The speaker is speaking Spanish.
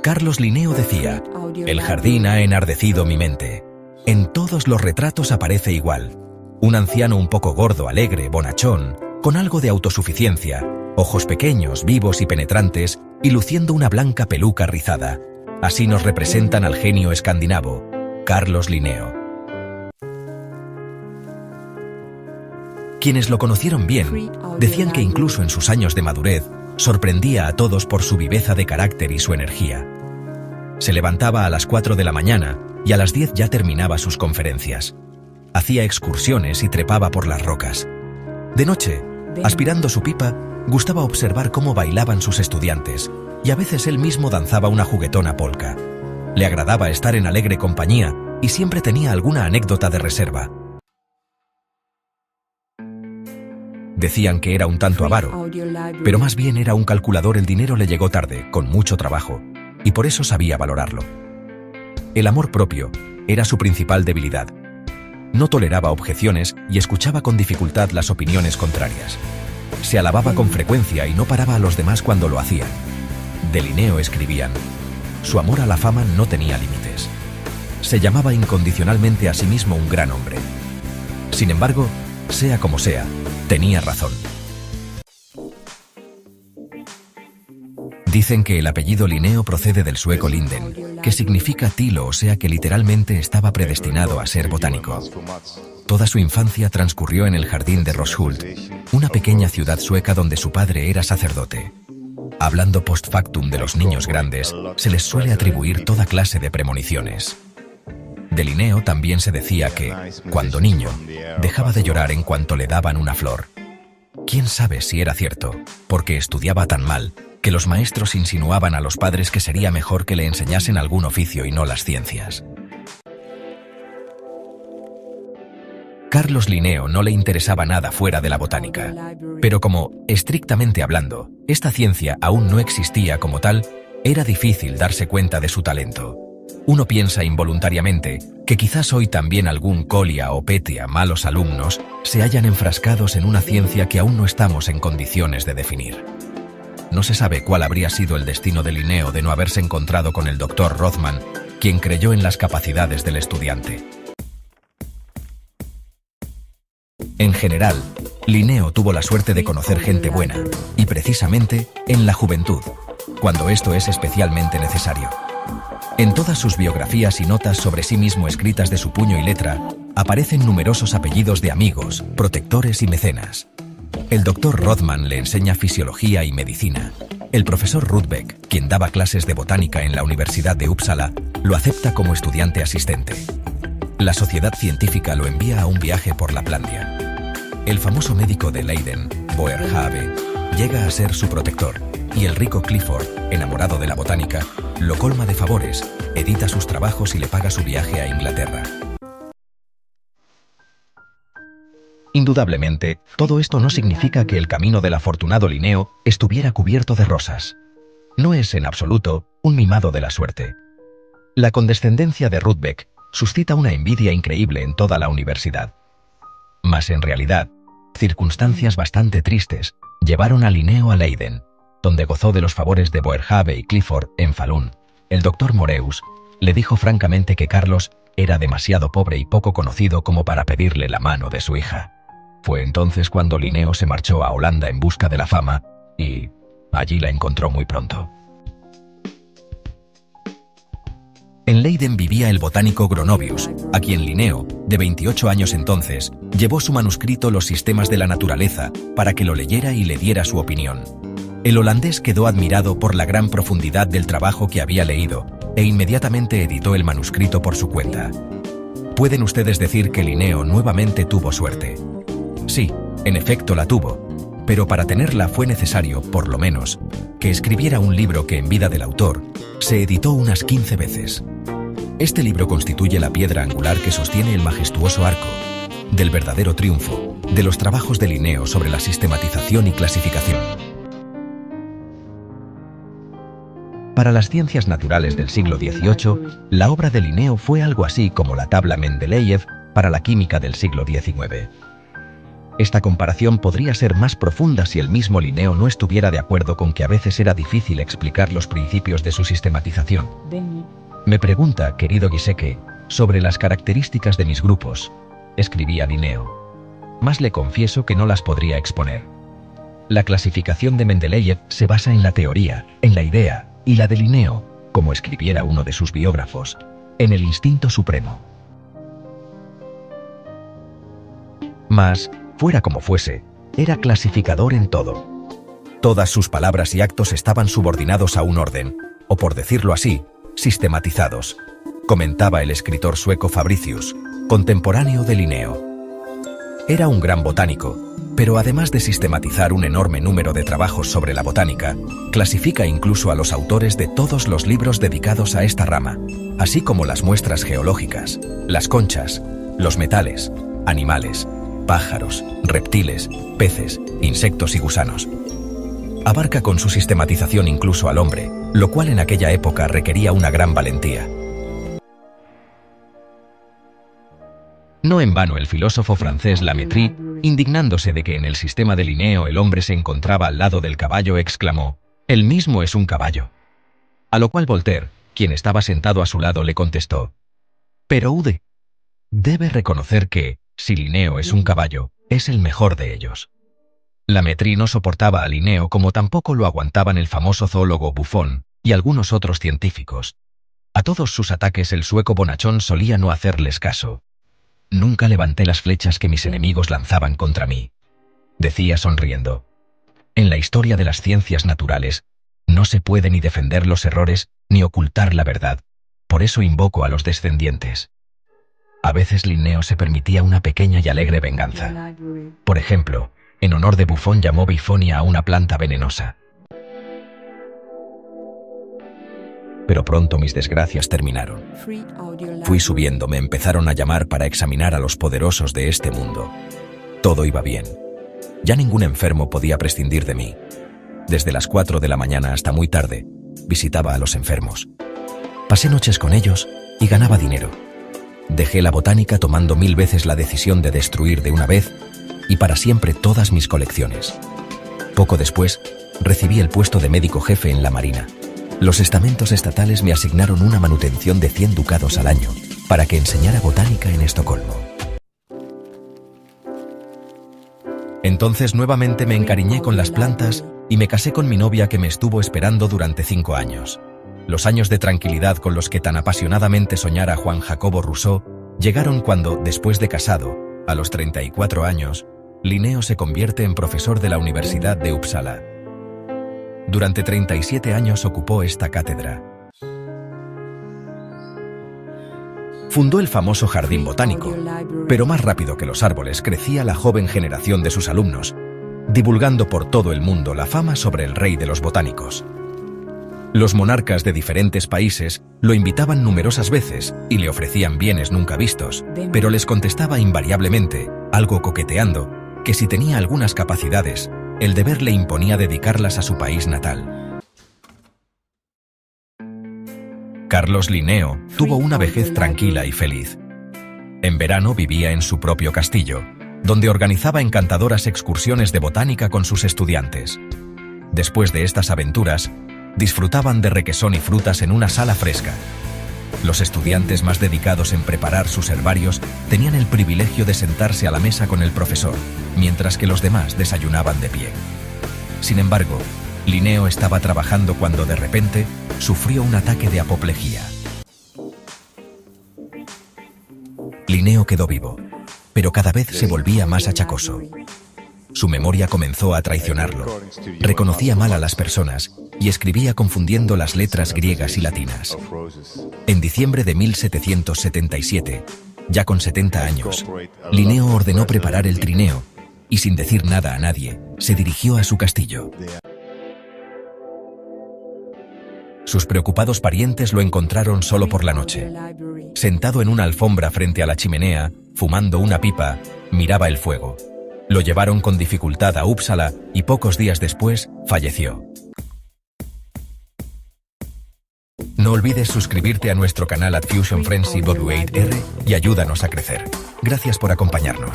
Carlos Linneo decía: «El jardín ha enardecido mi mente. En todos los retratos aparece igual. Un anciano un poco gordo, alegre, bonachón, con algo de autosuficiencia, ojos pequeños, vivos y penetrantes, y luciendo una blanca peluca rizada. Así nos representan al genio escandinavo, Carlos Linneo». Quienes lo conocieron bien decían que incluso en sus años de madurez sorprendía a todos por su viveza de carácter y su energía. Se levantaba a las 4 de la mañana y a las 10 ya terminaba sus conferencias. Hacía excursiones y trepaba por las rocas. De noche, aspirando su pipa, gustaba observar cómo bailaban sus estudiantes, y a veces él mismo danzaba una juguetona polka. Le agradaba estar en alegre compañía y siempre tenía alguna anécdota de reserva. Decían que era un tanto avaro, pero más bien era un calculador. El dinero le llegó tarde, con mucho trabajo, y por eso sabía valorarlo. El amor propio era su principal debilidad. No toleraba objeciones y escuchaba con dificultad las opiniones contrarias. Se alababa con frecuencia y no paraba a los demás cuando lo hacían. De Linneo escribían: «Su amor a la fama no tenía límites. Se llamaba incondicionalmente a sí mismo un gran hombre». Sin embargo, sea como sea, tenía razón. Dicen que el apellido Linneo procede del sueco Linden, que significa tilo, o sea que literalmente estaba predestinado a ser botánico. Toda su infancia transcurrió en el jardín de Roshult, una pequeña ciudad sueca donde su padre era sacerdote. Hablando post factum de los niños grandes, se les suele atribuir toda clase de premoniciones. De Linneo también se decía que, cuando niño, dejaba de llorar en cuanto le daban una flor. Quién sabe si era cierto, porque estudiaba tan mal que los maestros insinuaban a los padres que sería mejor que le enseñasen algún oficio y no las ciencias. Carlos Linneo no le interesaba nada fuera de la botánica, pero como, estrictamente hablando, esta ciencia aún no existía como tal, era difícil darse cuenta de su talento. Uno piensa involuntariamente que quizás hoy también algún Colia o Petia, malos alumnos, se hayan enfrascados en una ciencia que aún no estamos en condiciones de definir. No se sabe cuál habría sido el destino de Linneo de no haberse encontrado con el Dr. Rothman, quien creyó en las capacidades del estudiante. En general, Linneo tuvo la suerte de conocer gente buena, y precisamente en la juventud, cuando esto es especialmente necesario. En todas sus biografías y notas sobre sí mismo escritas de su puño y letra, aparecen numerosos apellidos de amigos, protectores y mecenas. El Dr. Rothman le enseña fisiología y medicina. El profesor Rudbeck, quien daba clases de botánica en la Universidad de Uppsala, lo acepta como estudiante asistente. La sociedad científica lo envía a un viaje por Laplandia. El famoso médico de Leiden, Boerhaave, llega a ser su protector, y el rico Clifford, enamorado de la botánica, lo colma de favores, edita sus trabajos y le paga su viaje a Inglaterra. Indudablemente, todo esto no significa que el camino del afortunado Linneo estuviera cubierto de rosas. No es en absoluto un mimado de la suerte. La condescendencia de Rudbeck suscita una envidia increíble en toda la universidad. Mas en realidad, circunstancias bastante tristes llevaron a Linneo a Leiden, donde gozó de los favores de Boerhaave y Clifford en Falun. El doctor Moreus le dijo francamente que Carlos era demasiado pobre y poco conocido como para pedirle la mano de su hija. Fue entonces cuando Linneo se marchó a Holanda en busca de la fama, y allí la encontró muy pronto. En Leiden vivía el botánico Gronovius, a quien Linneo, de 28 años entonces, llevó su manuscrito Los sistemas de la naturaleza para que lo leyera y le diera su opinión. El holandés quedó admirado por la gran profundidad del trabajo que había leído e inmediatamente editó el manuscrito por su cuenta. Pueden ustedes decir que Linneo nuevamente tuvo suerte. Sí, en efecto la tuvo, pero para tenerla fue necesario, por lo menos, que escribiera un libro que en vida del autor se editó unas 15 veces. Este libro constituye la piedra angular que sostiene el majestuoso arco del verdadero triunfo de los trabajos de Linneo sobre la sistematización y clasificación. Para las ciencias naturales del siglo XVIII, la obra de Linneo fue algo así como la tabla Mendeleev para la química del siglo XIX. Esta comparación podría ser más profunda si el mismo Linneo no estuviera de acuerdo con que a veces era difícil explicar los principios de su sistematización. Me pregunta, querido Giuseppe, sobre las características de mis grupos, escribía Linneo. Más le confieso que no las podría exponer. La clasificación de Mendeleev se basa en la teoría, en la idea, y la de Linneo, como escribiera uno de sus biógrafos, en el instinto supremo. Mas, fuera como fuese, era clasificador en todo. Todas sus palabras y actos estaban subordinados a un orden, o por decirlo así, sistematizados, comentaba el escritor sueco Fabricius, contemporáneo de Linneo. Era un gran botánico, pero además de sistematizar un enorme número de trabajos sobre la botánica, clasifica incluso a los autores de todos los libros dedicados a esta rama, así como las muestras geológicas, las conchas, los metales, animales, pájaros, reptiles, peces, insectos y gusanos. Abarca con su sistematización incluso al hombre, lo cual en aquella época requería una gran valentía. No en vano el filósofo francés Lamétrie, indignándose de que en el sistema de Linneo el hombre se encontraba al lado del caballo, exclamó: «El mismo es un caballo». A lo cual Voltaire, quien estaba sentado a su lado, le contestó: «Pero Ude debe reconocer que, si Linneo es un caballo, es el mejor de ellos». Lamétrie no soportaba a Linneo como tampoco lo aguantaban el famoso zoólogo Buffon y algunos otros científicos. A todos sus ataques el sueco bonachón solía no hacerles caso. «Nunca levanté las flechas que mis enemigos lanzaban contra mí», decía sonriendo. «En la historia de las ciencias naturales, no se puede ni defender los errores ni ocultar la verdad. Por eso invoco a los descendientes». A veces Linneo se permitía una pequeña y alegre venganza. Por ejemplo, en honor de Buffon llamó bifonia a una planta venenosa. Pero pronto mis desgracias terminaron. Fui subiendo, me empezaron a llamar para examinar a los poderosos de este mundo. Todo iba bien. Ya ningún enfermo podía prescindir de mí. Desde las 4 de la mañana hasta muy tarde, visitaba a los enfermos. Pasé noches con ellos y ganaba dinero. Dejé la botánica tomando 1000 veces la decisión de destruir de una vez y para siempre todas mis colecciones. Poco después, recibí el puesto de médico jefe en la Marina. Los estamentos estatales me asignaron una manutención de 100 ducados al año para que enseñara botánica en Estocolmo. Entonces nuevamente me encariñé con las plantas y me casé con mi novia, que me estuvo esperando durante 5 años. Los años de tranquilidad con los que tan apasionadamente soñara Juan Jacobo Rousseau llegaron cuando, después de casado, a los 34 años, Linneo se convierte en profesor de la Universidad de Uppsala. Durante 37 años ocupó esta cátedra. Fundó el famoso jardín botánico, pero más rápido que los árboles crecía la joven generación de sus alumnos, divulgando por todo el mundo la fama sobre el rey de los botánicos. Los monarcas de diferentes países lo invitaban numerosas veces y le ofrecían bienes nunca vistos, pero les contestaba invariablemente, algo coqueteando, que si tenía algunas capacidades, el deber le imponía dedicarlas a su país natal. Carlos Linneo tuvo una vejez tranquila y feliz. En verano vivía en su propio castillo, donde organizaba encantadoras excursiones de botánica con sus estudiantes. Después de estas aventuras, disfrutaban de requesón y frutas en una sala fresca. Los estudiantes más dedicados en preparar sus herbarios tenían el privilegio de sentarse a la mesa con el profesor, mientras que los demás desayunaban de pie. Sin embargo, Linneo estaba trabajando cuando de repente sufrió un ataque de apoplejía. Linneo quedó vivo, pero cada vez se volvía más achacoso. Su memoria comenzó a traicionarlo. Reconocía mal a las personas y escribía confundiendo las letras griegas y latinas. En diciembre de 1777, ya con 70 años, Linneo ordenó preparar el trineo y, sin decir nada a nadie, se dirigió a su castillo. Sus preocupados parientes lo encontraron solo por la noche. Sentado en una alfombra frente a la chimenea, fumando una pipa, miraba el fuego. Lo llevaron con dificultad a Uppsala y pocos días después falleció. No olvides suscribirte a nuestro canal @FusionFrenzy W8R y ayúdanos a crecer. Gracias por acompañarnos.